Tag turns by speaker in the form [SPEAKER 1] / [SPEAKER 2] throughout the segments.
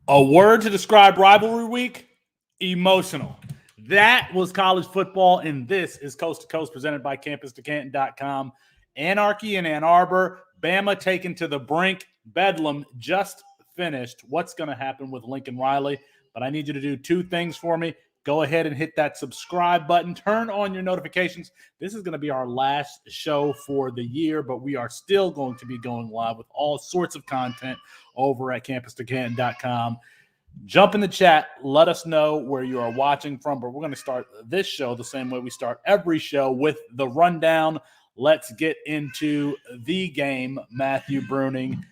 [SPEAKER 1] A word to describe rivalry week: emotional. That was college football, and this is Coast to Coast presented by Campus2Canton.com. Anarchy in Ann Arbor, Bama taken to the brink. Bedlam just finished. What's going to happen with Lincoln Riley? But I need you to do two things for me. Go ahead and hit that subscribe button. Turn on your notifications. This is going to be our last show for the year, but we are still going to be going live with all sorts of content over at Campus2Canton.com. Jump in the chat. Let us know where you are watching from. But we're going to start this show the same way we start every show, with the rundown. Let's get into the game. Matthew Bruning.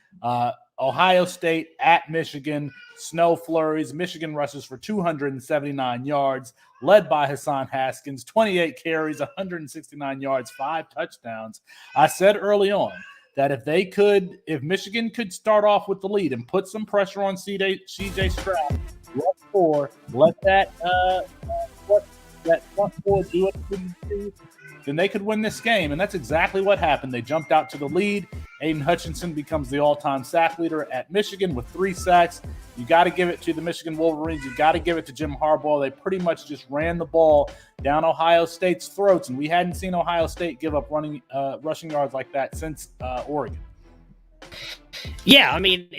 [SPEAKER 1] Ohio State at Michigan. Snow flurries. Michigan rushes for 279 yards, led by Hassan Haskins. 28 carries, 169 yards, 5 touchdowns. I said early on that if Michigan could start off with the lead and put some pressure on CJ Stroud, let that front four do what it couldn't do, then they could win this game. And that's exactly what happened. They jumped out to the lead. Aiden Hutchinson becomes the all-time sack leader at Michigan with 3 sacks. You got to give it to the Michigan Wolverines. You got to give it to Jim Harbaugh. They pretty much just ran the ball down Ohio State's throats, and we hadn't seen Ohio State give up rushing yards like that since Oregon.
[SPEAKER 2] Yeah, I mean,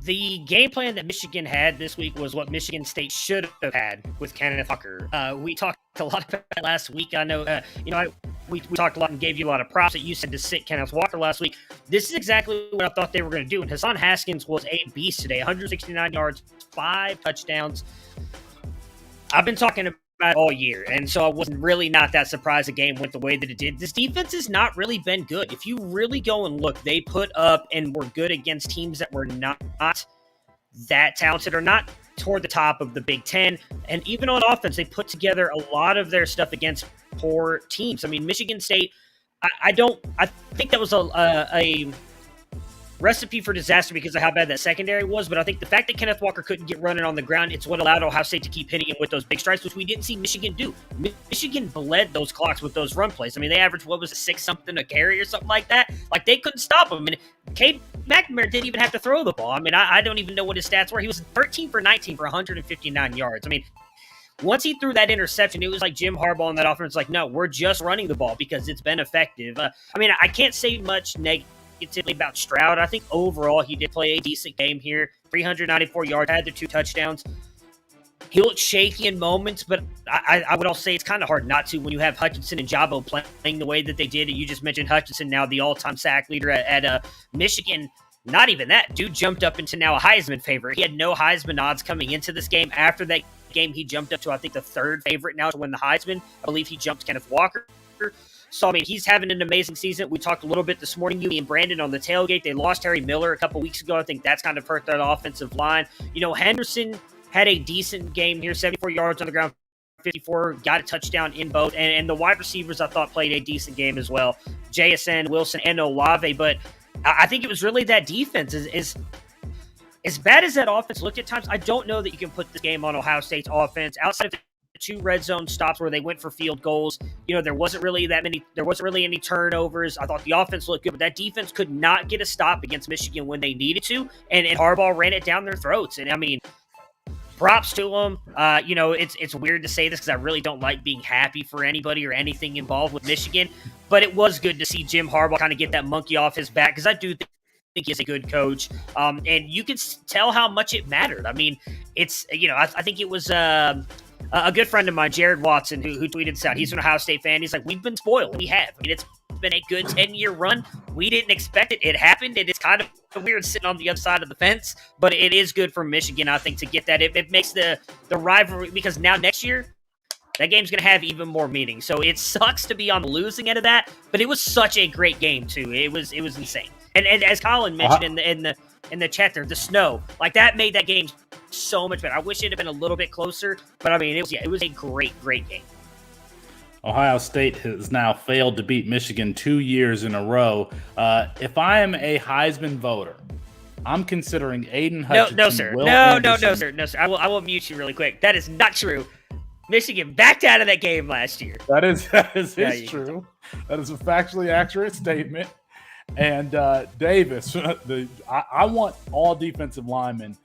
[SPEAKER 2] the game plan that Michigan had this week was what Michigan State should have had with Kenneth Walker. We talked a lot about that last week. I know, we talked a lot and gave you a lot of props that you said to sit Kenneth Walker last week. This is exactly what I thought they were going to do. And Hassan Haskins was a beast today. 169 yards, 5 touchdowns. I've been talking about it all year, and so I wasn't really not that surprised the game went the way that it did. This defense has not really been good. If you really go and look, they put up and were good against teams that were not that talented or not toward the top of the Big Ten. And even on offense, they put together a lot of their stuff against poor teams. I mean, Michigan State, I think that was a recipe for disaster because of how bad that secondary was, but I think the fact that Kenneth Walker couldn't get running on the ground, it's what allowed Ohio State to keep hitting him with those big strikes, which we didn't see Michigan do. Michigan bled those clocks with those run plays. I mean, they averaged, 6-something a carry or something like that? Like, they couldn't stop him, and Cade McNamara didn't even have to throw the ball. I mean, I don't even know what his stats were. He was 13 for 19 for 159 yards. I mean, once he threw that interception, it was like Jim Harbaugh and that offense like, no, we're just running the ball because it's been effective. I mean, I can't say much negatively about Stroud. I think overall he did play a decent game here. 394 yards, had the 2 touchdowns. He looked shaky in moments, but I would also say it's kind of hard not to when you have Hutchinson and Jabo playing the way that they did. And you just mentioned Hutchinson, now the all-time sack leader at Michigan. Not even that. Dude jumped up into now a Heisman favorite. He had no Heisman odds coming into this game. After that game, he jumped up to, I think, the 3rd favorite now to win the Heisman. I believe he jumped Kenneth Walker. So, I mean, he's having an amazing season. We talked a little bit this morning, you and Brandon, on the tailgate. They lost Harry Miller a couple weeks ago. I think that's kind of hurt that offensive line. You know, Henderson had a decent game here, 74 yards on the ground, 54, got a touchdown in both. And the wide receivers, I thought, played a decent game as well. JSN, Wilson, and Olave. But I think it was really that defense. As bad as that offense looked at times, I don't know that you can put this game on Ohio State's offense. Outside of the 2 red zone stops where they went for field goals, you know, there wasn't really any turnovers. I thought the offense looked good, but that defense could not get a stop against Michigan when they needed to, and Harbaugh ran it down their throats. And I mean, props to them. You know, it's weird to say this because I really don't like being happy for anybody or anything involved with Michigan, but it was good to see Jim Harbaugh kind of get that monkey off his back, because I do think he's a good coach. And you can tell how much it mattered. I mean, it's, you know, I think it was a good friend of mine, Jared Watson, who tweeted this out. He's an Ohio State fan. He's like, we've been spoiled. We have. I mean, it's been a good 10-year run. We didn't expect it. It happened, and it's kind of weird sitting on the other side of the fence, but it is good for Michigan, I think, to get that. It makes the rivalry, because now next year, that game's going to have even more meaning. So it sucks to be on the losing end of that, but it was such a great game, too. It was insane. And as Colin mentioned in the chat there, the snow, like, that made that game so much better. I wish it had been a little bit closer, but I mean, it was a great game.
[SPEAKER 1] Ohio State has now failed to beat Michigan 2 years in a row. If I am a Heisman voter, I'm considering Aiden Hutchinson.
[SPEAKER 2] No, sir. No, sir. I will mute you really quick. That is not true. Michigan backed out of that game last year.
[SPEAKER 1] That is true. That is a factually accurate statement. And Davis, I want all defensive linemen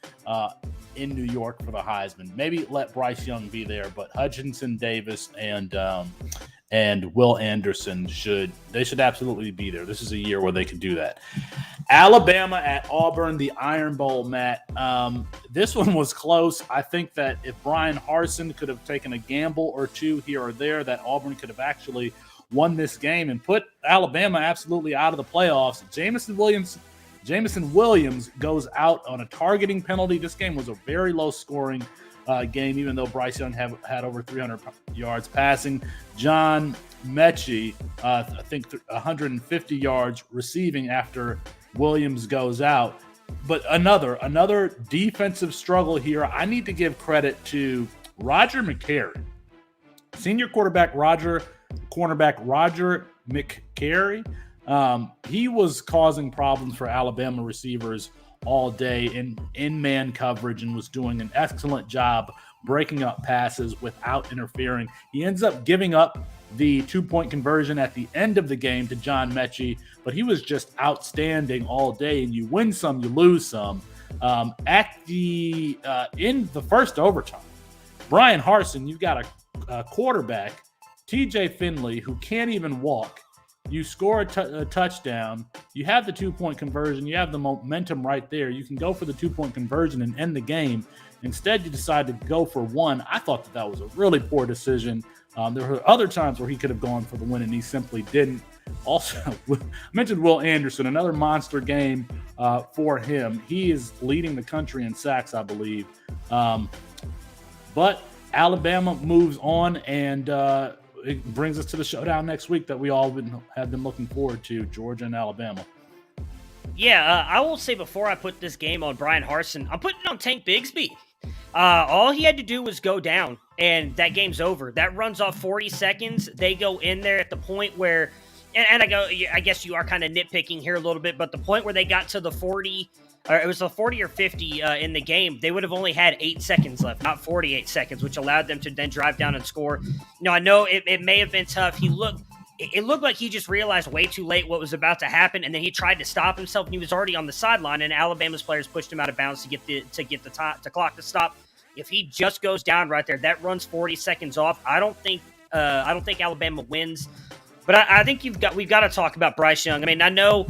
[SPEAKER 1] in New York for the Heisman. Maybe let Bryce Young be there, but Hutchinson, Davis, and Will Anderson should absolutely be there. This is a year where they could do that. Alabama at Auburn, the Iron Bowl, Matt. This one was close. I think that if Brian Harsin could have taken a gamble or two here or there, that Auburn could have actually won this game and put Alabama absolutely out of the playoffs. Jameson Williams goes out on a targeting penalty. This game was a very low-scoring game, even though Bryce Young had over 300 yards passing. John Mechie, I think 150 yards receiving after Williams goes out. But another defensive struggle here. I need to give credit to Roger McCary. Senior cornerback Roger McCary. He was causing problems for Alabama receivers all day in man coverage and was doing an excellent job breaking up passes without interfering. He ends up giving up the 2-point conversion at the end of the game to John Mechie, but he was just outstanding all day, and you win some, you lose some. In the first overtime, Brian Harsin, you've got a quarterback, TJ Finley, who can't even walk. You score a touchdown. You have the 2-point conversion. You have the momentum right there. You can go for the 2-point conversion and end the game. Instead, you decide to go for one. I thought that was a really poor decision. There were other times where he could have gone for the win, and he simply didn't. Also, I mentioned Will Anderson, another monster game for him. He is leading the country in sacks, I believe. But Alabama moves on, and it brings us to the showdown next week that we all have been looking forward to, Georgia and Alabama.
[SPEAKER 2] Yeah, I will say before I put this game on Brian Harsin, I'm putting it on Tank Bigsby. All he had to do was go down, and that game's over. That runs off 40 seconds. They go in there at the point where, and I guess you are kind of nitpicking here a little bit, but the point where they got to the 40, or it was the 40 or 50 in the game, they would have only had 8 seconds left, not 48 seconds, which allowed them to then drive down and score. I know it may have been tough. It looked like he just realized way too late what was about to happen, and then he tried to stop himself, and he was already on the sideline, and Alabama's players pushed him out of bounds to get the clock to stop. If he just goes down right there, that runs 40 seconds off. I don't think Alabama wins, but I think we've got to talk about Bryce Young. I mean, I know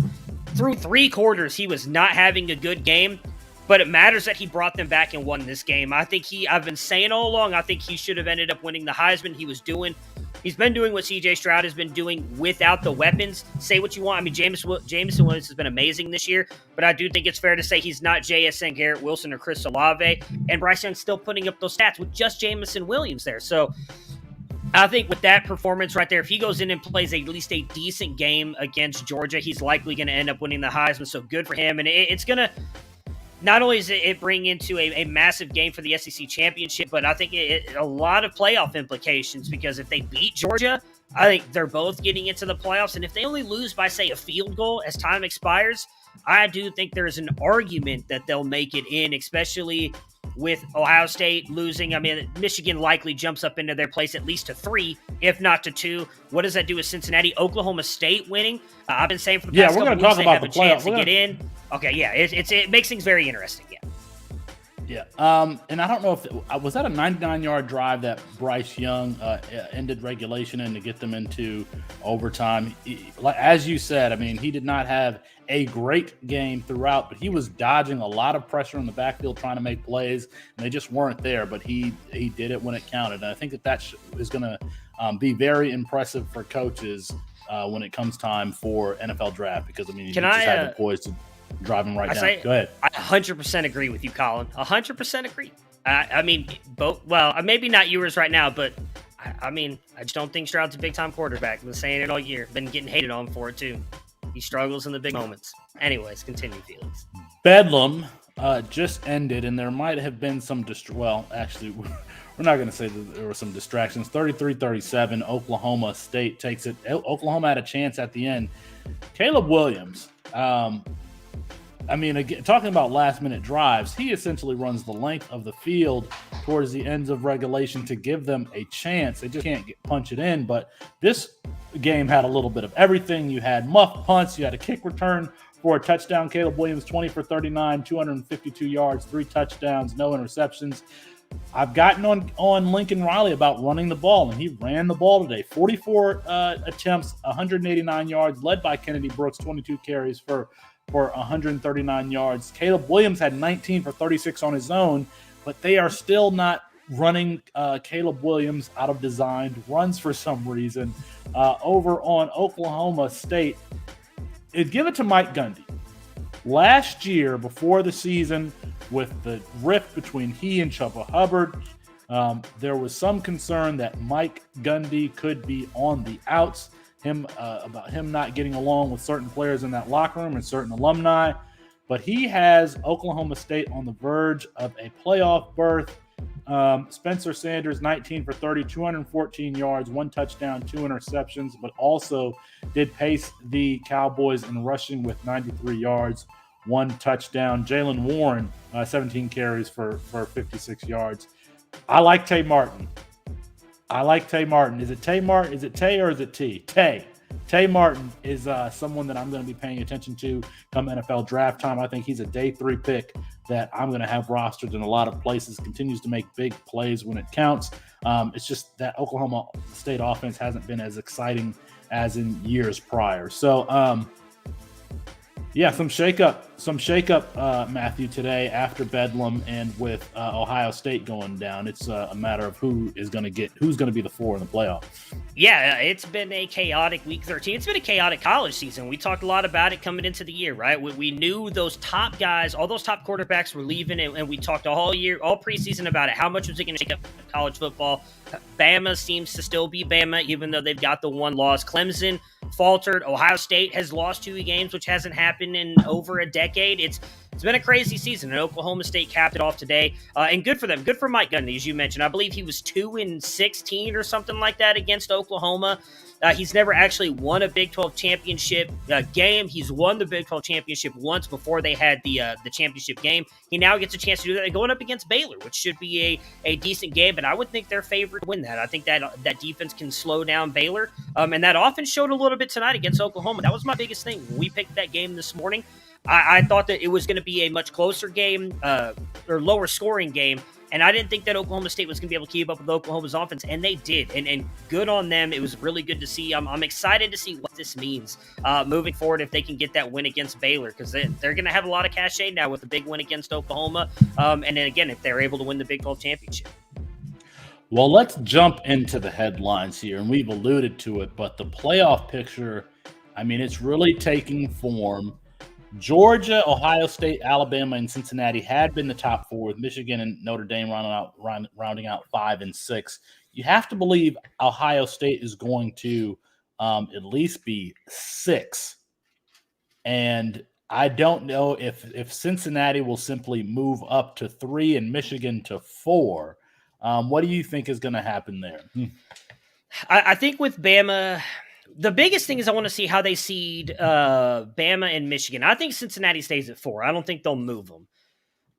[SPEAKER 2] through 3 quarters he was not having a good game, but it matters that he brought them back and won this game. I've been saying all along, I think he should have ended up winning the Heisman. He's been doing what C.J. Stroud has been doing without the weapons. Say what you want. I mean, Jameson Williams has been amazing this year, but I do think it's fair to say he's not JSN, Garrett Wilson, or Chris Olave, and Bryce Young's still putting up those stats with just Jameson Williams there. So I think with that performance right there, if he goes in and plays at least a decent game against Georgia, he's likely going to end up winning the Heisman, so good for him. And it's going to – not only is it bring into a massive game for the SEC championship, but I think a lot of playoff implications, because if they beat Georgia, I think they're both getting into the playoffs. And if they only lose by, say, a field goal as time expires, I do think there's an argument that they'll make it in, especially with Ohio State losing. I mean, Michigan likely jumps up into their place at least to 3, if not to 2. What does that do with Cincinnati? Oklahoma State winning? I've been saying for the past couple weeks they have a chance to get in. Okay, yeah, it makes things very interesting, yeah.
[SPEAKER 1] Yeah, and I don't know if was that a 99-yard drive that Bryce Young ended regulation in to get them into overtime. As you said, I mean, he did not have a great game throughout, but he was dodging a lot of pressure in the backfield trying to make plays, and they just weren't there. But he did it when it counted, and I think that is going to be very impressive for coaches when it comes time for NFL draft, because I mean, you just have the poise to drive him right down. Go ahead.
[SPEAKER 2] I 100% agree with you, Colin. 100% agree. I mean, both. Well, maybe not yours right now, but I mean, I just don't think Stroud's a big-time quarterback. I've been saying it all year. Been getting hated on for it, too. He struggles in the big moments. Anyways, continue, Felix.
[SPEAKER 1] Bedlam just ended, and there might have been some actually, we're not going to say that there were some distractions. 33-37, Oklahoma State takes it. Oklahoma had a chance at the end. Caleb Williams, I mean, again, talking about last-minute drives, he essentially runs the length of the field towards the ends of regulation to give them a chance. They just can't punch it in. But this game had a little bit of everything. You had muff punts. You had a kick return for a touchdown. Caleb Williams, 20 for 39, 252 yards, 3 touchdowns, no interceptions. I've gotten on Lincoln Riley about running the ball, and he ran the ball today. 44 attempts, 189 yards, led by Kennedy Brooks, 22 carries for 139 yards. Caleb Williams had 19 for 36 on his own, but they are still not running Caleb Williams out of designed runs for some reason. Over on Oklahoma State, give it to Mike Gundy. Last year, before the season, with the rift between he and Chuba Hubbard, there was some concern that Mike Gundy could be on the outs, about him not getting along with certain players in that locker room and certain alumni. But he has Oklahoma State on the verge of a playoff berth. Spencer Sanders, 19 for 30, 214 yards, 1 touchdown, 2 interceptions, but also did pace the Cowboys in rushing with 93 yards, 1 touchdown. Jalen Warren, 17 carries for 56 yards. I like Tay Martin. Is it Tay Martin? Is it Tay or is it T? Tay. Tay Martin is someone that I'm going to be paying attention to come NFL draft time. I think he's a day 3 pick that I'm going to have rostered in a lot of places. Continues to make big plays when it counts. It's just that Oklahoma State offense hasn't been as exciting as in years prior. So, some shakeup, Matthew, today after Bedlam and with Ohio State going down. It's a matter of who's going to be the 4 in the playoff.
[SPEAKER 2] Yeah, it's been a chaotic Week 13. It's been a chaotic college season. We talked a lot about it coming into the year, right? We knew those top guys, all those top quarterbacks were leaving, and we talked all year, all preseason about it. How much was it going to shake up college football? Bama seems to still be Bama, even though they've got the 1 loss. Clemson faltered. Ohio State has lost 2 games, which hasn't happened in over a decade. It's been a crazy season, and Oklahoma State capped it off today. And good for them. Good for Mike Gundy, as you mentioned. I believe he was 2-16 or something like that against Oklahoma. He's never actually won a Big 12 championship game. He's won the Big 12 championship once before they had the championship game. He now gets a chance to do that going up against Baylor, which should be a decent game, but I would think they're favored to win that. I think that defense can slow down Baylor, and that offense showed a little bit tonight against Oklahoma. That was my biggest thing. When we picked that game this morning, I thought that it was going to be a much closer game or lower scoring game, and I didn't think that Oklahoma State was going to be able to keep up with Oklahoma's offense, and they did, and good on them. It was really good to see. I'm excited to see what this means moving forward if they can get that win against Baylor, because they're going to have a lot of cachet now with the big win against Oklahoma, and then again, if they're able to win the Big 12 championship.
[SPEAKER 1] Well, let's jump into the headlines here, and we've alluded to it, but the playoff picture, I mean, it's really taking form. Georgia, Ohio State, Alabama, and Cincinnati had been the top 4, with Michigan and Notre Dame rounding out 5 and 6. You have to believe Ohio State is going to at least be 6. And I don't know if Cincinnati will simply move up to 3 and Michigan to 4. What do you think is going to happen there?
[SPEAKER 2] I think with Bama, the biggest thing is I want to see how they seed Bama and Michigan. I think Cincinnati stays at 4. I don't think they'll move them.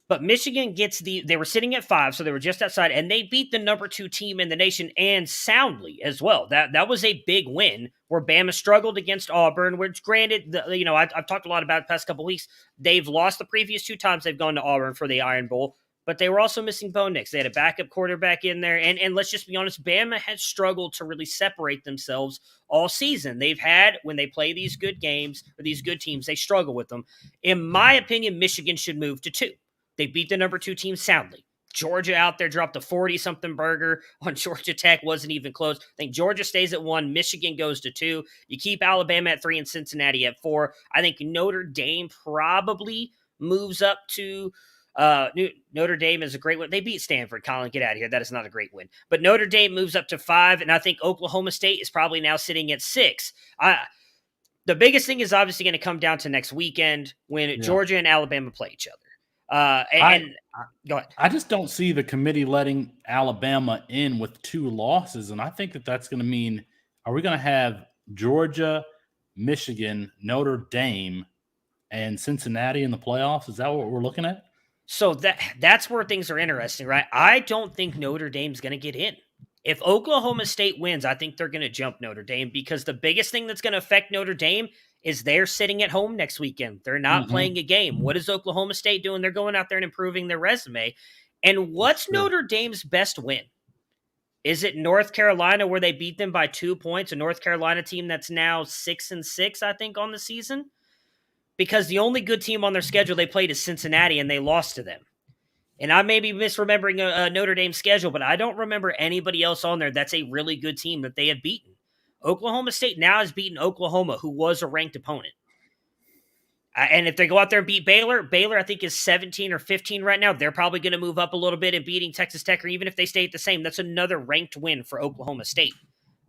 [SPEAKER 2] But Michigan they were sitting at 5, so they were just outside, and they beat the number 2 team in the nation, and soundly as well. That was a big win where Bama struggled against Auburn, which granted, I've talked a lot about it the past couple of weeks. They've lost the previous 2 times they've gone to Auburn for the Iron Bowl, but they were also missing Bo Nix. They had a backup quarterback in there, and let's just be honest, Bama has struggled to really separate themselves all season. They've had, when they play these good games or these good teams, they struggle with them. In my opinion, Michigan should move to 2. They beat the number 2 team soundly. Georgia out there dropped a 40-something burger on Georgia Tech. Wasn't even close. I think Georgia stays at 1. Michigan goes to 2. You keep Alabama at 3 and Cincinnati at 4. I think Notre Dame probably moves up to Notre Dame is a great win. They beat Stanford. Colin, get out of here. That is not a great win. But Notre Dame moves up to 5, and I think Oklahoma State is probably now sitting at 6. The biggest thing is obviously going to come down to next weekend when Georgia and Alabama play each other. Go ahead.
[SPEAKER 1] I just don't see the committee letting Alabama in with 2 losses, and I think that's going to mean, are we going to have Georgia, Michigan, Notre Dame, and Cincinnati in the playoffs? Is that what we're looking at?
[SPEAKER 2] So that's where things are interesting, right? I don't think Notre Dame's going to get in. If Oklahoma State wins, I think they're going to jump Notre Dame because the biggest thing that's going to affect Notre Dame is they're sitting at home next weekend. They're not playing a game. What is Oklahoma State doing? They're going out there and improving their resume. And what's Notre Dame's best win? Is it North Carolina where they beat them by 2 points? A North Carolina team that's now 6-6, I think, on the season? Because the only good team on their schedule they played is Cincinnati, and they lost to them. And I may be misremembering a Notre Dame schedule, but I don't remember anybody else on there that's a really good team that they have beaten. Oklahoma State now has beaten Oklahoma, who was a ranked opponent. And if they go out there and beat Baylor I think is 17 or 15 right now. They're probably going to move up a little bit in beating Texas Tech, or even if they stay at the same, that's another ranked win for Oklahoma State.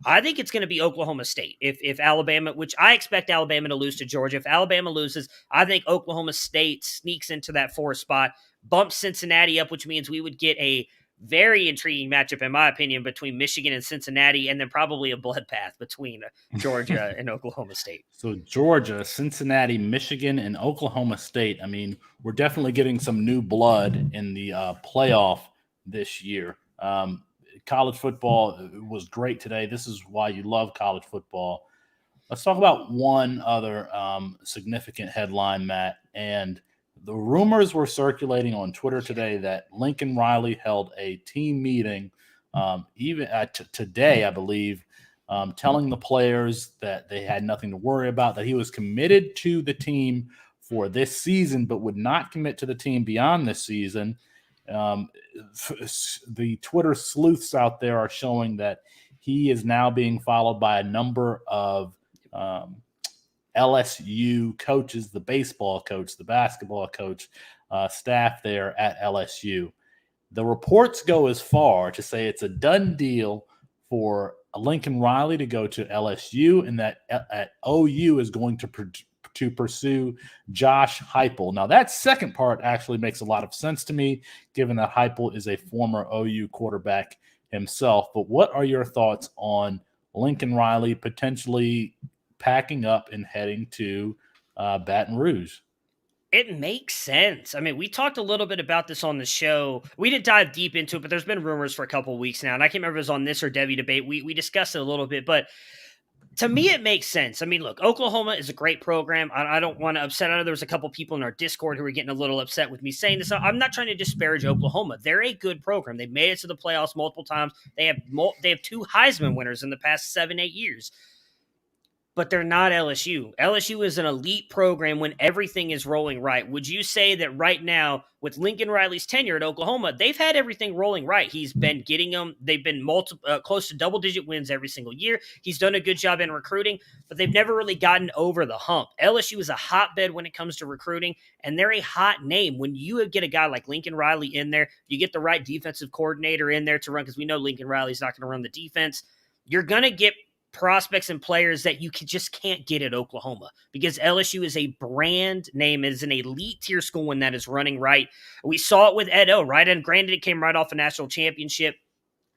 [SPEAKER 2] I think it's going to be Oklahoma State. If Alabama, which I expect Alabama to lose to Georgia, if Alabama loses, I think Oklahoma State sneaks into that 4th spot, bumps Cincinnati up, which means we would get a very intriguing matchup, in my opinion, between Michigan and Cincinnati, and then probably a bloodbath between Georgia and Oklahoma State.
[SPEAKER 1] So Georgia, Cincinnati, Michigan, and Oklahoma State. I mean, we're definitely getting some new blood in the playoff this year. College football was great today. This is why you love college football. Let's talk about one other significant headline, Matt. And the rumors were circulating on Twitter today that Lincoln Riley held a team meeting even today, I believe, telling the players that they had nothing to worry about, that he was committed to the team for this season, but would not commit to the team beyond this season. The Twitter sleuths out there are showing that he is now being followed by a number of LSU coaches, the baseball coach, the basketball coach, staff there at LSU. The reports go as far to say it's a done deal for Lincoln Riley to go to LSU, and that at OU is going to pursue Josh Heupel. Now, that second part actually makes a lot of sense to me, given that Heupel is a former OU quarterback himself. But what are your thoughts on Lincoln Riley potentially packing up and heading to Baton Rouge?
[SPEAKER 2] It makes sense. I mean, we talked a little bit about this on the show. We didn't dive deep into it, but there's been rumors for a couple of weeks now, and I can't remember if it was on this or Debbie Debate. We discussed it a little bit, but to me, it makes sense. I mean, look, Oklahoma is a great program. I don't want to upset. I know there was a couple people in our Discord who were getting a little upset with me saying this. I'm not trying to disparage Oklahoma. They're a good program. They've made it to the playoffs multiple times. They have 2 Heisman winners in the past 7-8 years. But they're not LSU. LSU is an elite program when everything is rolling right. Would you say that right now, with Lincoln Riley's tenure at Oklahoma, they've had everything rolling right? He's been getting them. They've been close to double-digit wins every single year. He's done a good job in recruiting, but they've never really gotten over the hump. LSU is a hotbed when it comes to recruiting, and they're a hot name. When you get a guy like Lincoln Riley in there, you get the right defensive coordinator in there to run, because we know Lincoln Riley's not going to run the defense. You're going to get prospects and players that you just can't get at Oklahoma, because LSU is a brand name. It is an elite tier school when that is running right. We saw it with Ed O, right? And granted, it came right off a national championship.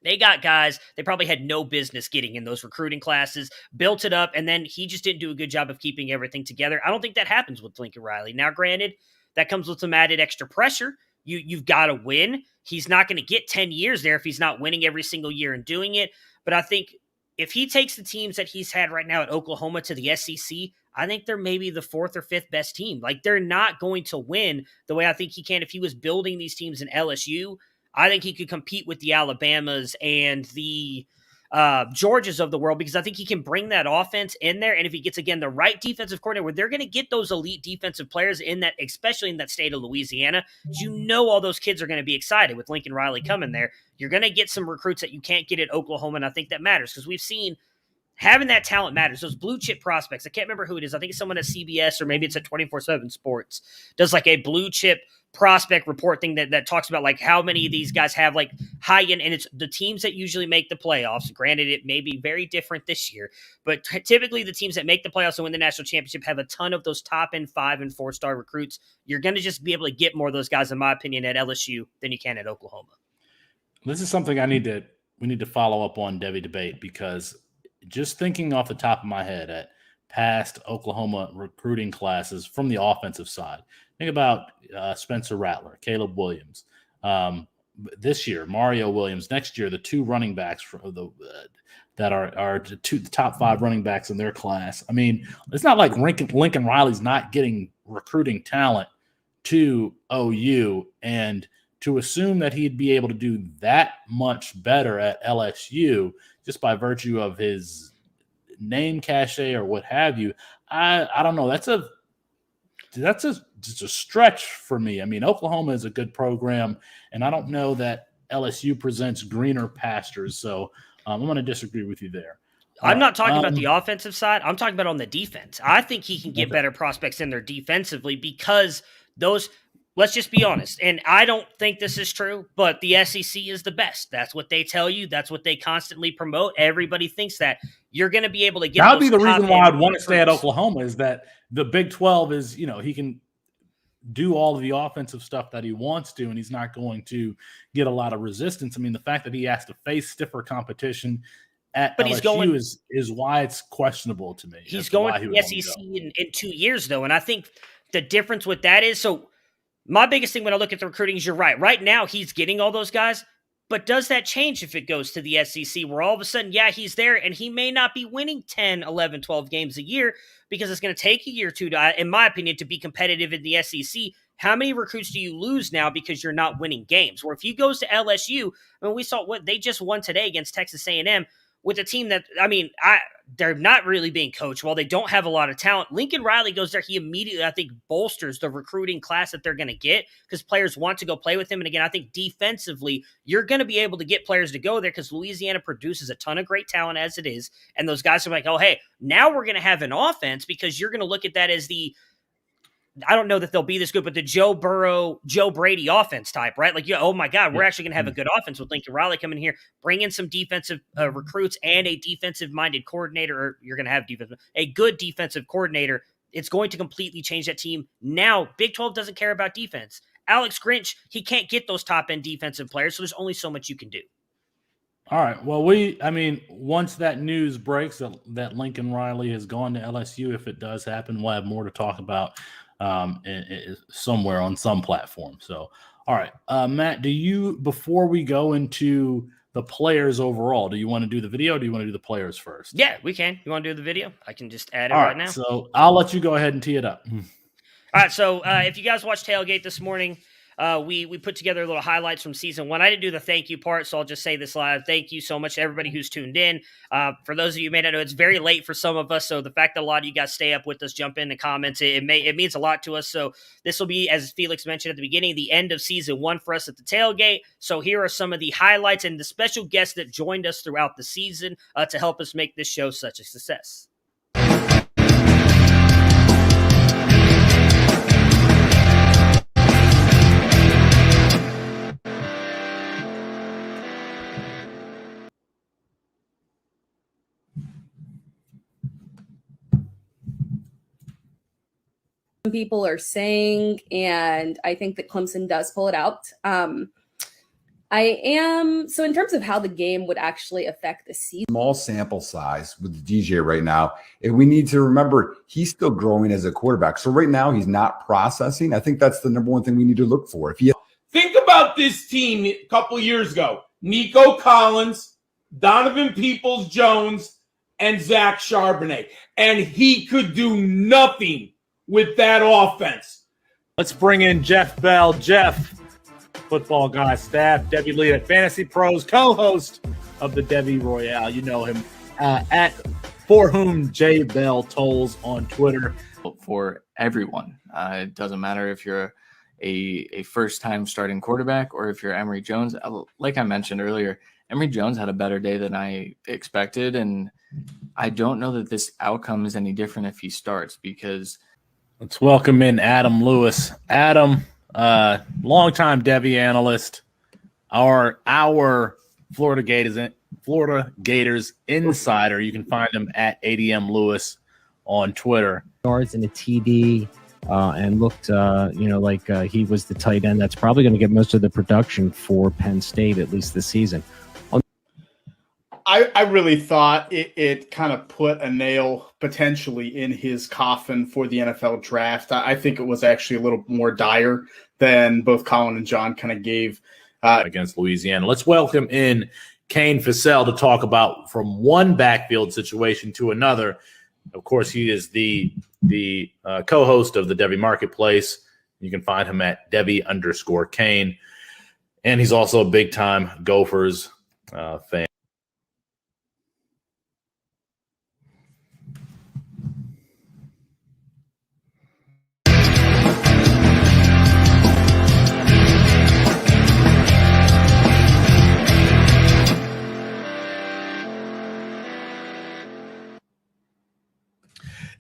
[SPEAKER 2] They got guys they probably had no business getting in those recruiting classes, built it up, and then he just didn't do a good job of keeping everything together. I don't think that happens with Lincoln Riley. Now, granted, that comes with some added extra pressure. You've got to win. He's not going to get 10 years there if he's not winning every single year and doing it. But I think if he takes the teams that he's had right now at Oklahoma to the SEC, I think they're maybe the 4th or 5th best team. Like, they're not going to win the way I think he can if he was building these teams in LSU. I think he could compete with the Alabamas and the Georgias of the world, because I think he can bring that offense in there. And if he gets, again, the right defensive coordinator, where they're going to get those elite defensive players in that, especially in that state of Louisiana, you know all those kids are going to be excited with Lincoln Riley coming there. You're going to get some recruits that you can't get at Oklahoma, and I think that matters, because we've seen having that talent matters. Those blue chip prospects, I can't remember who it is. I think it's someone at CBS, or maybe it's at 24/7 Sports, does like a blue chip prospect report thing that talks about like how many of these guys have like high end, and it's the teams that usually make the playoffs. Granted, it may be very different this year, but typically the teams that make the playoffs and win the national championship have a ton of those top end 5 and 4-star recruits. You're going to just be able to get more of those guys, in my opinion, at LSU than you can at Oklahoma.
[SPEAKER 1] This is something we need to follow up on, Debbie Debate, because just thinking off the top of my head, at past Oklahoma recruiting classes from the offensive side. Think about Spencer Rattler, Caleb Williams. This year, Mario Williams. Next year, the two running backs that are the top 5 running backs in their class. I mean, it's not like Lincoln Riley's not getting recruiting talent to OU, and to assume that he'd be able to do that much better at LSU just by virtue of his name cachet or what have you, I don't know. That's just a stretch for me. I mean, Oklahoma is a good program, and I don't know that LSU presents greener pastures. So I'm going to disagree with you there.
[SPEAKER 2] I'm not talking about the offensive side. I'm talking about on the defense. I think he can get better prospects in there defensively because those – let's just be honest, and I don't think this is true, but the SEC is the best. That's what they tell you. That's what they constantly promote. Everybody thinks that. You're going to be able to get
[SPEAKER 1] that would be the reason why I'd want to stay at Oklahoma is that the Big 12 is, he can do all of the offensive stuff that he wants to, and he's not going to get a lot of resistance. I mean, the fact that he has to face stiffer competition at LSU is why it's questionable to me.
[SPEAKER 2] He's going to the SEC in 2 years, though, and I think the difference with that is my biggest thing when I look at the recruiting is you're right. Right now, he's getting all those guys, but does that change if it goes to the SEC where all of a sudden, he's there and he may not be winning 10, 11, 12 games a year because it's going to take a year or two, in my opinion, to be competitive in the SEC. How many recruits do you lose now because you're not winning games? Or if he goes to LSU, I mean, we saw what they just won today against Texas A&M with a team that, they're not really being coached. While they don't have a lot of talent, Lincoln Riley goes there. He immediately, I think, bolsters the recruiting class that they're going to get because players want to go play with him. And again, I think defensively, you're going to be able to get players to go there because Louisiana produces a ton of great talent as it is. And those guys are like, oh, hey, now we're going to have an offense because you're going to look at that as I don't know that they'll be this good, but the Joe Burrow, Joe Brady offense type, right? Like, oh my God, we're actually going to have a good offense with Lincoln Riley coming here, bring in some defensive recruits and a defensive-minded coordinator, or you're going to have a good defensive coordinator. It's going to completely change that team. Now, Big 12 doesn't care about defense. Alex Grinch, he can't get those top-end defensive players, so there's only so much you can do.
[SPEAKER 1] All right. Well, once that news breaks that Lincoln Riley has gone to LSU, if it does happen, we'll have more to talk about somewhere on some platform. So, all right, Matt, before we go into the players overall, do you want to do the video or do you want to do the players first?
[SPEAKER 2] Yeah, we can. You want to do the video? I can just add it right now.
[SPEAKER 1] So I'll let you go ahead and tee it up.
[SPEAKER 2] All right. So if you guys watched Tailgate this morning, we put together little highlights from season 1. I didn't do the thank you part, so I'll just say this live. Thank you so much to everybody who's tuned in. For those of you who may not know, it's very late for some of us, so the fact that a lot of you guys stay up with us, jump in the comments, it means a lot to us. So this will be, as Felix mentioned at the beginning, the end of season 1 for us at the Tailgate. So here are some of the highlights and the special guests that joined us throughout the season to help us make this show such a success.
[SPEAKER 3] People are saying, and I think that Clemson does pull it out. So in terms of how the game would actually affect the season.
[SPEAKER 4] Small sample size with the DJ right now. And we need to remember he's still growing as a quarterback. So right now he's not processing. I think that's the number one thing we need to look for.
[SPEAKER 5] Think about this team a couple years ago. Nico Collins, Donovan Peoples-Jones, and Zach Charbonnet. And he could do nothing with that offense.
[SPEAKER 1] Let's bring in Jeff Bell. Jeff, football guy, staff, Debbie Lee at Fantasy Pros, co-host of the Debbie Royale. You know him at For Whom J Bell Tolls on Twitter.
[SPEAKER 6] For everyone, it doesn't matter if you're a first-time starting quarterback or if you're Emory Jones. Like I mentioned earlier, Emory Jones had a better day than I expected, and I don't know that this outcome is any different if he starts because.
[SPEAKER 1] Let's welcome in Adam Lewis. Adam, longtime Debbie analyst, our Florida Gators insider. You can find him at ADM Lewis on Twitter.
[SPEAKER 7] Yards in a TD and looked, like he was the tight end. That's probably going to get most of the production for Penn State, at least this season.
[SPEAKER 8] I really thought it kind of put a nail potentially in his coffin for the NFL draft. I think it was actually a little more dire than both Colin and John kind of gave
[SPEAKER 1] against Louisiana. Let's welcome in Kane Fassell to talk about from one backfield situation to another. Of course, he is the co-host of the Devy Marketplace. You can find him at Devy_Kane. And he's also a big-time Gophers fan.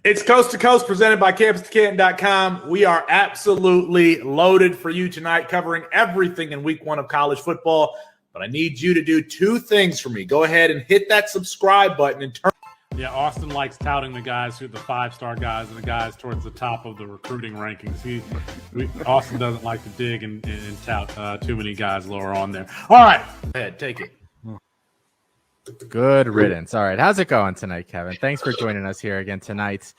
[SPEAKER 1] It's Coast to Coast presented by Campus2Canton.com. We are absolutely loaded for you tonight, covering everything in week 1 of college football. But I need you to do 2 things for me. Go ahead and hit that subscribe button and turn.
[SPEAKER 9] Yeah, Austin likes touting the guys who are the 5-star guys and the guys towards the top of the recruiting rankings. Austin doesn't like to dig and tout too many guys lower on there. All right, go ahead, take it.
[SPEAKER 10] Good riddance. All right. How's it going tonight, Kevin? Thanks for joining us here again tonight.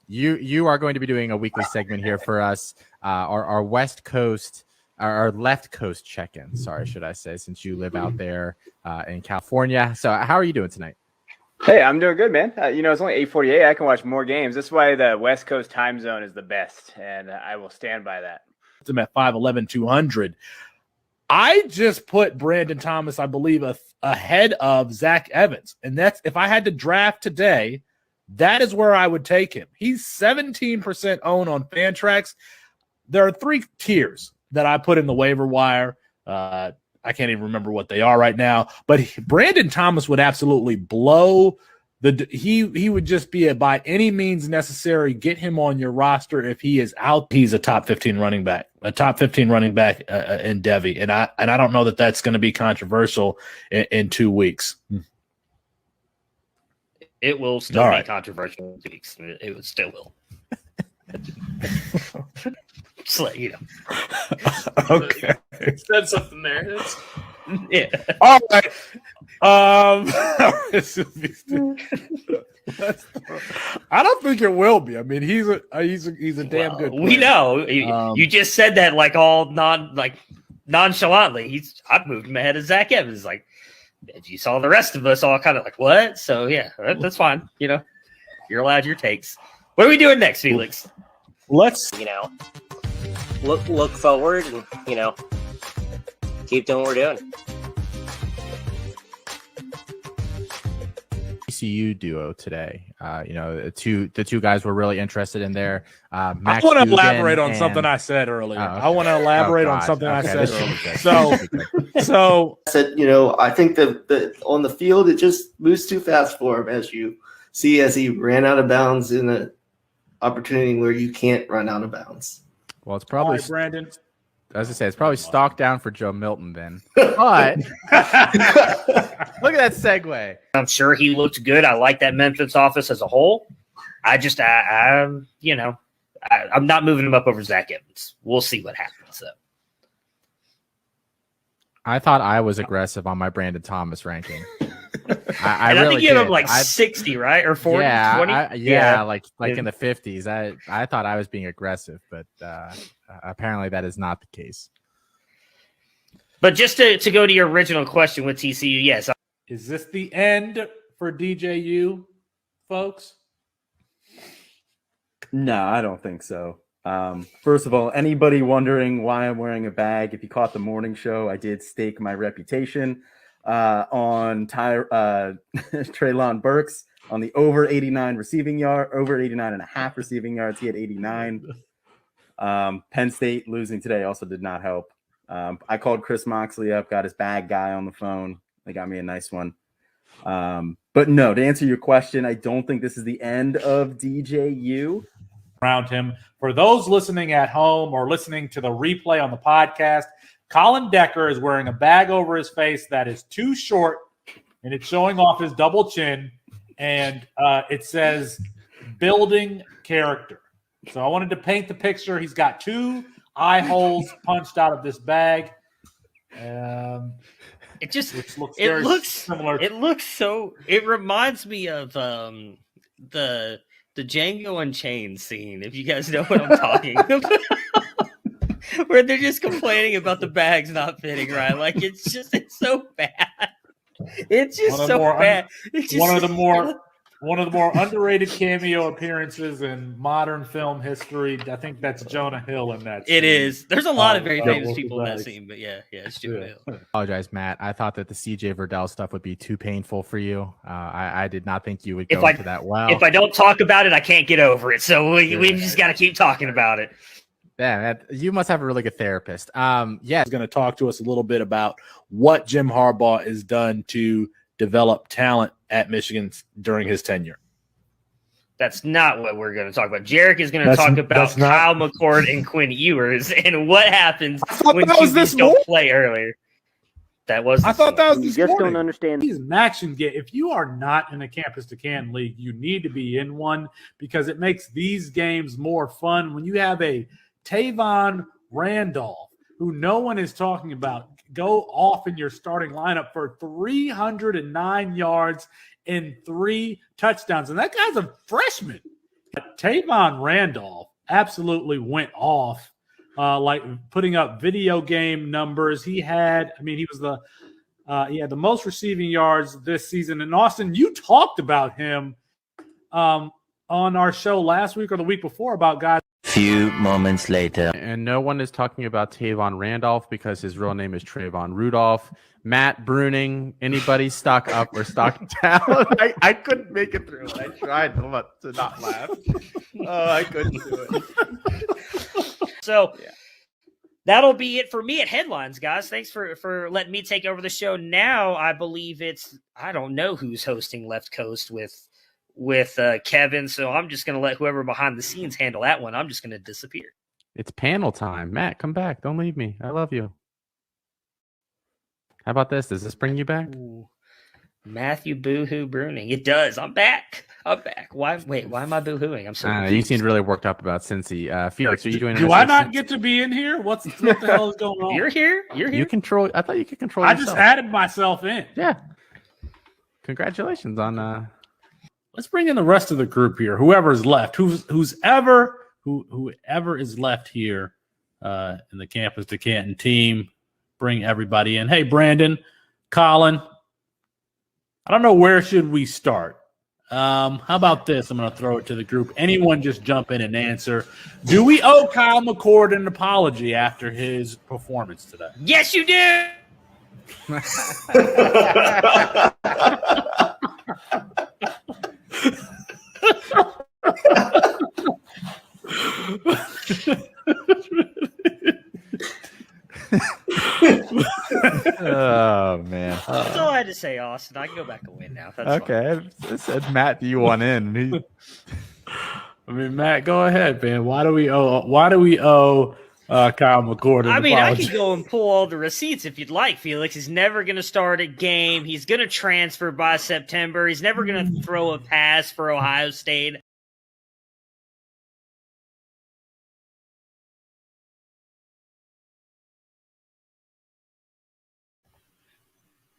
[SPEAKER 10] You are going to be doing a weekly segment here for us, our West Coast, our left coast check-in. Sorry, should I say, since you live out there in California. So how are you doing tonight?
[SPEAKER 11] Hey, I'm doing good, man. It's only 8:48. I can watch more games. That's why the West Coast time zone is the best, and I will stand by that.
[SPEAKER 1] I'm at 5'11", 200. I just put Brandon Thomas, I believe, ahead of Zach Evans. And that's, if I had to draft today, that is where I would take him. He's 17% owned on Fantrax. There are 3 tiers that I put in the waiver wire. I can't even remember what they are right now. But Brandon Thomas would absolutely blow he would just be by any means necessary, get him on your roster if he is out. He's a top 15 running back in Devy. And I don't know that that's going to be controversial in 2 weeks.
[SPEAKER 2] It will still be controversial in 2 weeks. It still will. Just let you know.
[SPEAKER 1] Okay.
[SPEAKER 6] Said something there.
[SPEAKER 2] Yeah.
[SPEAKER 1] All right. I don't think it will be. I mean, he's a damn good player.
[SPEAKER 2] We know. You just said that like all nonchalantly. I've moved him ahead of Zach Evans. Like, you saw the rest of us all kind of like, what? So yeah, that's fine. You're allowed your takes. What are we doing next, Felix?
[SPEAKER 1] Let's
[SPEAKER 12] look forward and keep doing what we're doing.
[SPEAKER 10] ECU duo today. The two guys were really interested in there.
[SPEAKER 1] I want to elaborate on something I said earlier. I want to elaborate on something I said earlier. So
[SPEAKER 13] I said, I think that on the field it just moves too fast for him, as you see, as he ran out of bounds in an opportunity where you can't run out of bounds.
[SPEAKER 10] Well, it's probably
[SPEAKER 1] Brandon.
[SPEAKER 10] As I say, it's probably stock down for Joe Milton then. But look at that segue.
[SPEAKER 2] I'm sure he looked good. I like that Memphis office as a whole. I'm not moving him up over Zach Evans. We'll see what happens though.
[SPEAKER 10] I thought I was aggressive on my Brandon Thomas ranking. I
[SPEAKER 2] really
[SPEAKER 10] think
[SPEAKER 2] you have him like 60, right? Or 40, 20?
[SPEAKER 10] Like in the 50s. I thought I was being aggressive, but apparently that is not the case.
[SPEAKER 2] But just to go to your original question with TCU, yes.
[SPEAKER 1] Is this the end for DJU, folks?
[SPEAKER 14] No, I don't think so. First of all, anybody wondering why I'm wearing a bag, if you caught the morning show, I did stake my reputation on Treylon Burks on the over 89 receiving yard, over 89 and a half receiving yards. He had 89. Penn State losing today also did not help. I called Chris Moxley up, got his bag guy on the phone. They got me a nice one. But no, to answer your question, I don't think this is the end of DJU.
[SPEAKER 1] Around him. For those listening at home or listening to the replay on the podcast, Colin Decker is wearing a bag over his face that is too short, and it's showing off his double chin, and it says building character. So I wanted to paint the picture. He's got 2 eye holes punched out of this bag.
[SPEAKER 2] It just
[SPEAKER 1] which looks
[SPEAKER 2] it
[SPEAKER 1] very
[SPEAKER 2] looks
[SPEAKER 1] similar.
[SPEAKER 2] it looks so. It reminds me of the Django Unchained scene. If you guys know what I'm talking about. Where they're just complaining about the bags not fitting right. Like it's so bad. It's just so bad.
[SPEAKER 1] One of the more underrated cameo appearances in modern film history. I think that's Jonah Hill in that scene.
[SPEAKER 2] It is. There's a lot of very famous people in that scene, but yeah, it's Jonah Hill.
[SPEAKER 10] Apologize, Matt. I thought that the CJ Verdell stuff would be too painful for you. I did not think you would go into that well.
[SPEAKER 2] If I don't talk about it, I can't get over it. So we just got to keep talking about it.
[SPEAKER 10] Yeah, you must have a really good therapist. Yeah,
[SPEAKER 1] he's going to talk to us a little bit about what Jim Harbaugh has done to develop talent at Michigan during his tenure.
[SPEAKER 2] That's not what we're going to talk about. Jarek is going to talk about Kyle McCord and Quinn Ewers and what happens when QBs don't play earlier. That was.
[SPEAKER 1] I thought that was
[SPEAKER 12] You
[SPEAKER 1] this
[SPEAKER 12] just
[SPEAKER 1] morning.
[SPEAKER 12] don't understand.
[SPEAKER 1] These match and get. If you are not in a Campus to Canton league, you need to be in one because it makes these games more fun. When you have a Tavon Randolph, who no one is talking about, go off in your starting lineup for 309 yards and 3 touchdowns. And that guy's a freshman. Tavon Randolph absolutely went off, like putting up video game numbers. He had the most receiving yards this season. And Austin, you talked about him on our show last week or the week before about guys.
[SPEAKER 15] Few moments later.
[SPEAKER 10] And no one is talking about Tavon Randolph because his real name is Trayvon Rudolph. Matt Bruning, anybody stock up or stock down? I couldn't make it through. I tried to not laugh. Oh, I couldn't do it.
[SPEAKER 2] So that'll be it for me at headlines, guys. Thanks for letting me take over the show. Now I believe I don't know who's hosting Left Coast with Kevin, so I'm just going to let whoever behind the scenes handle that one. I'm just going to disappear.
[SPEAKER 10] It's panel time. Matt, come back. Don't leave me. I love you. How about this? Does this bring you back?
[SPEAKER 2] Ooh. Matthew Boohoo Bruning. It does. I'm back. Why am I boohooing? I'm sorry.
[SPEAKER 10] You seemed really worked up about Cincy. Felix, are you doing?
[SPEAKER 1] Do I not get to be in here? What the hell is going on?
[SPEAKER 2] You're here.
[SPEAKER 10] You control. I thought you could control.
[SPEAKER 1] I
[SPEAKER 10] yourself.
[SPEAKER 1] just added myself in.
[SPEAKER 10] Yeah. Congratulations on.
[SPEAKER 1] Let's bring in the rest of the group here. Whoever's left, whoever is left here in the Campus to Canton team, bring everybody in. Hey, Brandon, Colin, I don't know where should we start. How about this? I'm going to throw it to the group. Anyone just jump in and answer. Do we owe Kyle McCord an apology after his performance today?
[SPEAKER 2] Yes, you do.
[SPEAKER 10] Oh man,
[SPEAKER 2] that's all I had to say, Austin. I can go back and win now. That's
[SPEAKER 10] okay. I said, Matt, do you want in?
[SPEAKER 1] Matt, go ahead, man. Why do we owe Kyle McCord?
[SPEAKER 2] I could go and pull all the receipts if you'd like, Felix. He's never going to start a game. He's going to transfer by September. He's never going to throw a pass for Ohio State.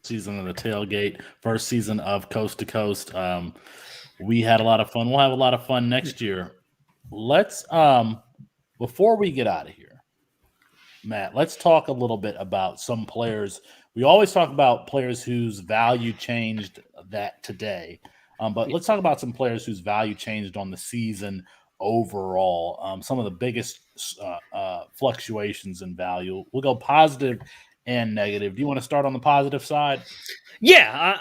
[SPEAKER 1] Season of the tailgate, first season of Coast to Coast. We had a lot of fun. We'll have a lot of fun next year. Let's before we get out of here, Matt, let's talk a little bit about some players. We always talk about players whose value changed that today, but let's talk about some players whose value changed on the season overall. Some of the biggest fluctuations in value. We'll go positive and negative. Do you want to start on the positive side?
[SPEAKER 2] Yeah,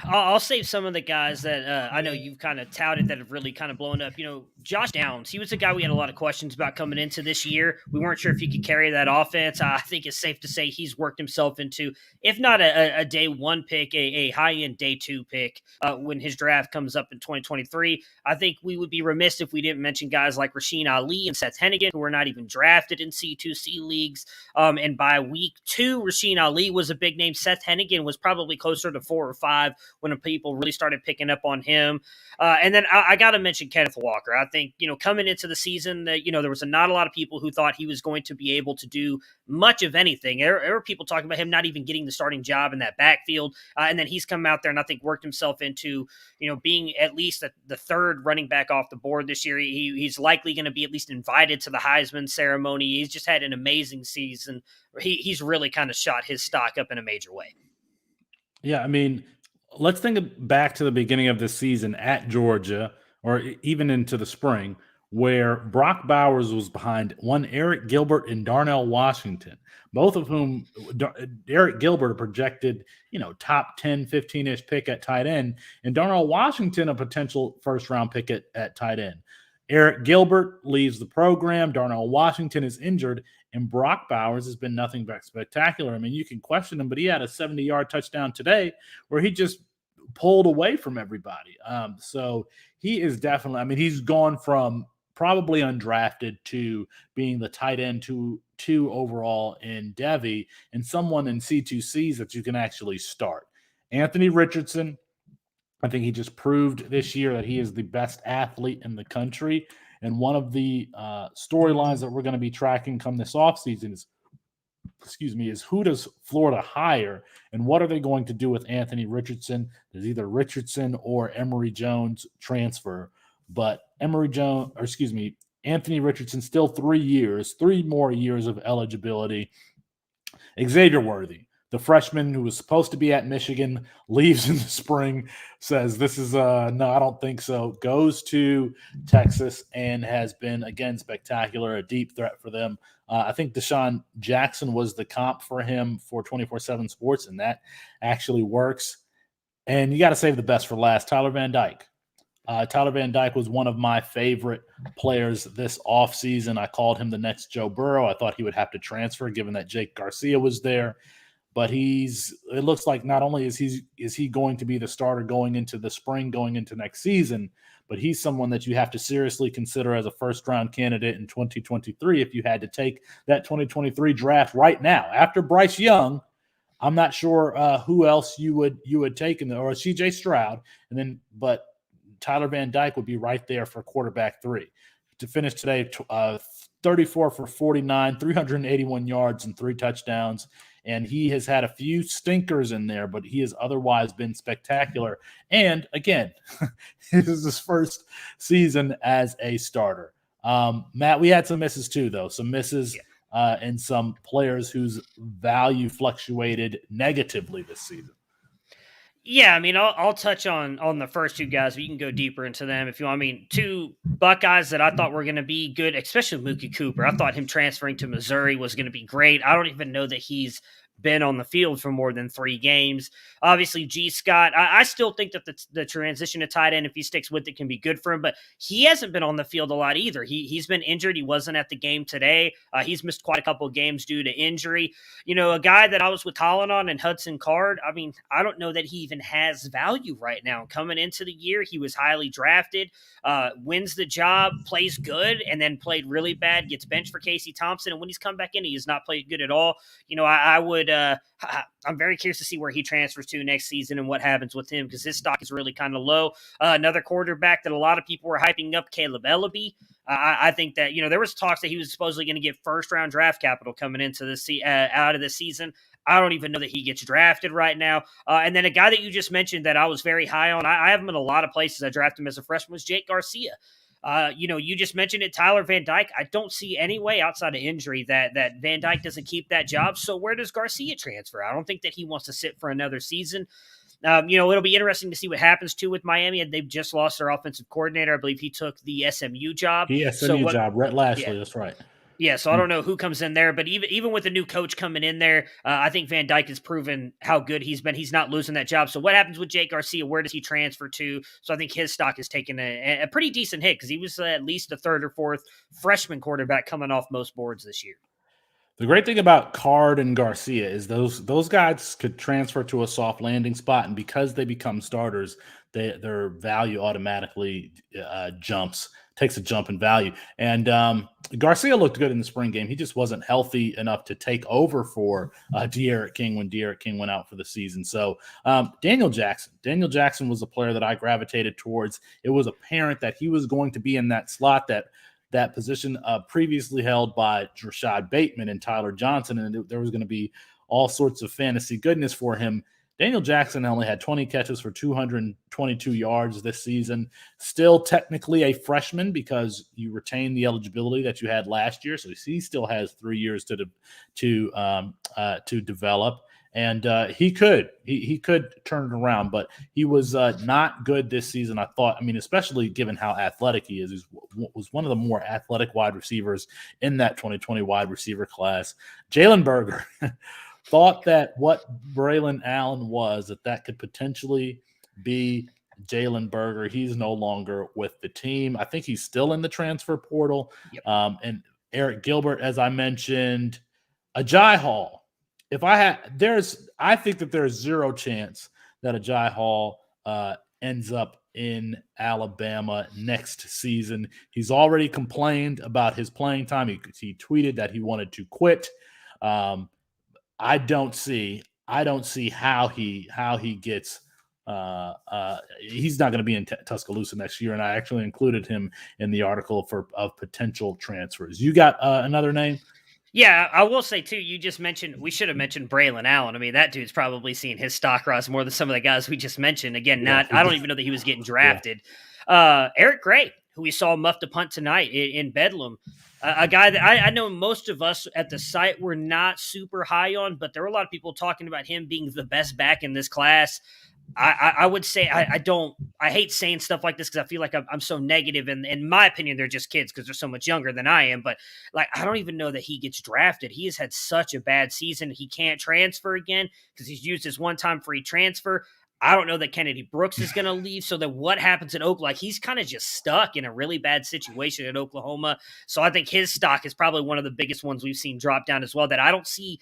[SPEAKER 2] I'll save some of the guys that I know you've kind of touted that have really kind of blown up. Josh Downs, he was a guy we had a lot of questions about coming into this year. We weren't sure if he could carry that offense. I think it's safe to say he's worked himself into, if not a day one pick, a high-end day two pick when his draft comes up in 2023. I think we would be remiss if we didn't mention guys like Rasheen Ali and Seth Hennigan, who were not even drafted in C2C leagues. And by week 2, Rasheen Ali was a big name. Seth Hennigan was probably closer to 4 or 5 when people really started picking up on him. And then I got to mention Kenneth Walker. I think, coming into the season, that there was not a lot of people who thought he was going to be able to do much of anything. There were people talking about him not even getting the starting job in that backfield. And then he's come out there and I think worked himself into, being at least the third running back off the board this year. He's likely going to be at least invited to the Heisman ceremony. He's just had an amazing season. He's really kind of shot his stock up in a major way.
[SPEAKER 1] Yeah, I mean, let's think back to the beginning of the season at Georgia, or even into the spring, where Brock Bowers was behind one Eric Gilbert and Darnell Washington, both of whom Eric Gilbert projected, top 10, 15-ish pick at tight end, and Darnell Washington a potential first-round pick at tight end. Eric Gilbert leaves the program. Darnell Washington is injured, and Brock Bowers has been nothing but spectacular. I mean, you can question him, but he had a 70-yard touchdown today where he just pulled away from everybody. So he is definitely, I mean, he's gone from probably undrafted to being the tight end two overall in Devy and someone in C2Cs that you can actually start. Anthony Richardson, I think he just proved this year that he is the best athlete in the country. And one of the storylines that we're going to be tracking come this offseason is who does Florida hire and what are they going to do with Anthony Richardson? Does either Richardson or Emory Jones transfer? But Anthony Richardson still 3 more years of eligibility. Xavier Worthy, the freshman who was supposed to be at Michigan, leaves in the spring, says this is no, I don't think so. Goes to Texas and has been, again, spectacular, a deep threat for them. I think Deshaun Jackson was the comp for him for 24/7 Sports, and that actually works. And you got to save the best for last, Tyler Van Dyke. Tyler Van Dyke was one of my favorite players this offseason. I called him the next Joe Burrow. I thought he would have to transfer given that Jake Garcia was there. But it looks like not only is he going to be the starter going into the spring, going into next season, but he's someone that you have to seriously consider as a first-round candidate in 2023 if you had to take that 2023 draft right now. After Bryce Young, I'm not sure who else you would take or CJ Stroud, but Tyler Van Dyke would be right there for quarterback 3. To finish today, 34 for 49, 381 yards and 3 touchdowns. And he has had a few stinkers in there, but he has otherwise been spectacular. And again, this is his first season as a starter. Matt, we had some misses too, though. Some misses and some players whose value fluctuated negatively this season.
[SPEAKER 2] Yeah, I mean, I'll touch on the first 2 guys, but you can go deeper into them if you want. I mean, 2 Buckeyes that I thought were going to be good, especially Mookie Cooper. I thought him transferring to Missouri was going to be great. I don't even know that he's been on the field for more than 3 games. Obviously, G. Scott, I still think that the transition to tight end, if he sticks with it, can be good for him, but he hasn't been on the field a lot either. He's been injured. He wasn't at the game today. He's missed quite a couple of games due to injury. A guy that I was with Colin on and Hudson Card, I mean, I don't know that he even has value right now. Coming into the year, he was highly drafted, wins the job, plays good, and then played really bad, gets benched for Casey Thompson, and when he's come back in, he has not played good at all. I'm very curious to see where he transfers to next season and what happens with him because his stock is really kind of low. Another quarterback that a lot of people were hyping up, Caleb Ellaby. I think that, there was talks that he was supposedly going to get first-round draft capital coming into out of the season. I don't even know that he gets drafted right now. And then a guy that you just mentioned that I was very high on, I have him in a lot of places. I drafted him as a freshman, was Jake Garcia. You just mentioned it, Tyler Van Dyke. I don't see any way outside of injury that Van Dyke doesn't keep that job. So where does Garcia transfer? I don't think that he wants to sit for another season. It'll be interesting to see what happens too with Miami. They've just lost their offensive coordinator. I believe he took the SMU job.
[SPEAKER 1] Job, Rhett Lashley. Yeah. That's right.
[SPEAKER 2] Yeah, so I don't know who comes in there, but even with the new coach coming in there, I think Van Dyke has proven how good he's been. He's not losing that job. So what happens with Jake Garcia? Where does he transfer to? So I think his stock has taken a pretty decent hit because he was at least a 3rd or 4th freshman quarterback coming off most boards this year.
[SPEAKER 1] The great thing about Card and Garcia is those guys could transfer to a soft landing spot, and because they become starters, their value automatically jumps. takes a jump in value. And Garcia looked good in the spring game. He just wasn't healthy enough to take over for De'Aaron King when De'Aaron King went out for the season. So Daniel Jackson was a player that I gravitated towards. It was apparent that he was going to be in that slot, that position previously held by Rashad Bateman and Tyler Johnson, and there was going to be all sorts of fantasy goodness for him. Daniel Jackson only had 20 catches for 222 yards this season. Still technically a freshman because you retain the eligibility that you had last year, so he still has 3 years to develop. And he could turn it around, but he was not good this season. I thought, especially given how athletic he is, he was one of the more athletic wide receivers in that 2020 wide receiver class. Jalen Berger thought that what Braylon Allen was, that could potentially be Jalen Berger. He's no longer with the team. I think he's still in the transfer portal.
[SPEAKER 2] Yep.
[SPEAKER 1] And Eric Gilbert, as I mentioned, Ajay Hall. I think that there's zero chance that Ajay Hall ends up in Alabama next season. He's already complained about his playing time. He tweeted that he wanted to quit. I don't see how he gets. He's not going to be in Tuscaloosa next year, and I actually included him in the article of potential transfers. You got another name?
[SPEAKER 2] Yeah, I will say, too, we should have mentioned Braylon Allen. That dude's probably seeing his stock rise more than some of the guys we just mentioned. Again, I don't even know that he was getting drafted. Yeah. Eric Gray, who we saw muffed a punt tonight in Bedlam, a guy that I know most of us at the site were not super high on, but there were a lot of people talking about him being the best back in this class. I would say I hate saying stuff like this because I feel like I'm so negative, and in my opinion, they're just kids because they're so much younger than I am. But I don't even know that he gets drafted. He has had such a bad season. He can't transfer again because he's used his one-time free transfer. I don't know that Kennedy Brooks is going to leave. So then what happens in Oklahoma? He's kind of just stuck in a really bad situation in Oklahoma. So I think his stock is probably one of the biggest ones we've seen drop down as well, that I don't see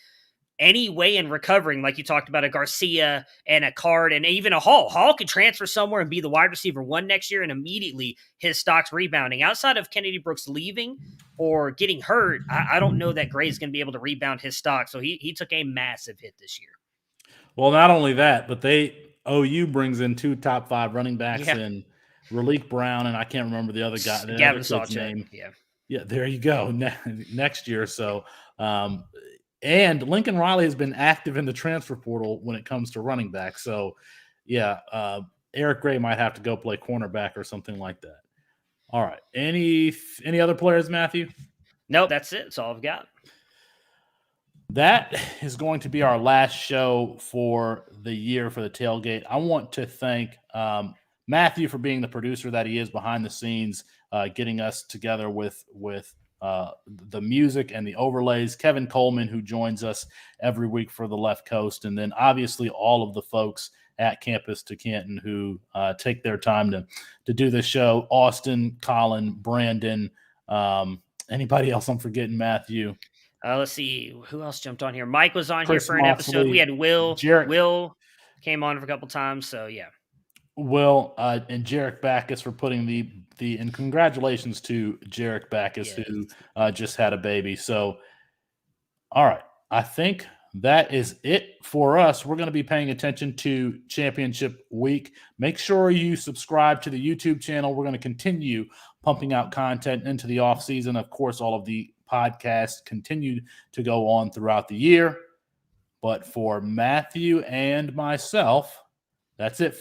[SPEAKER 2] any way in recovering, like you talked about a Garcia and a Card and even a Hall. Hall could transfer somewhere and be the wide receiver 1 next year, and immediately his stock's rebounding. Outside of Kennedy Brooks leaving or getting hurt, I don't know that Gray's going to be able to rebound his stock. So he took a massive hit this year.
[SPEAKER 1] Well, not only that, but OU brings in 2 top 5 running backs in Raleek Brown, and I can't remember the other guy.
[SPEAKER 2] Gavin Sawchuk.
[SPEAKER 1] Yeah, there you go. Next year. So, and Lincoln Riley has been active in the transfer portal when it comes to running back. So, Eric Gray might have to go play cornerback or something like that. All right. Any other players, Matthew?
[SPEAKER 2] Nope, that's it. That's all I've got.
[SPEAKER 1] That is going to be our last show for the year for the tailgate. I want to thank Matthew for being the producer that he is behind the scenes, getting us together with the music and the overlays. Kevin Coleman, who joins us every week for the Left Coast, and then obviously all of the folks at Campus to Canton who take their time to do this show. Austin, Colin, Brandon, anybody else I'm forgetting, Matthew?
[SPEAKER 2] Let's see. Who else jumped on here? Mike was on
[SPEAKER 1] Chris
[SPEAKER 2] here for an episode. We had Will.
[SPEAKER 1] Jarek.
[SPEAKER 2] Will came on for a couple times. So, yeah.
[SPEAKER 1] Will and Jarek Backus for putting and congratulations to Jarek Backus, who just had a baby. So, all right. I think that is it for us. We're going to be paying attention to championship week. Make sure you subscribe to the YouTube channel. We're going to continue pumping out content into the off season. Of course, all of the podcasts continue to go on throughout the year. But for Matthew and myself, that's it.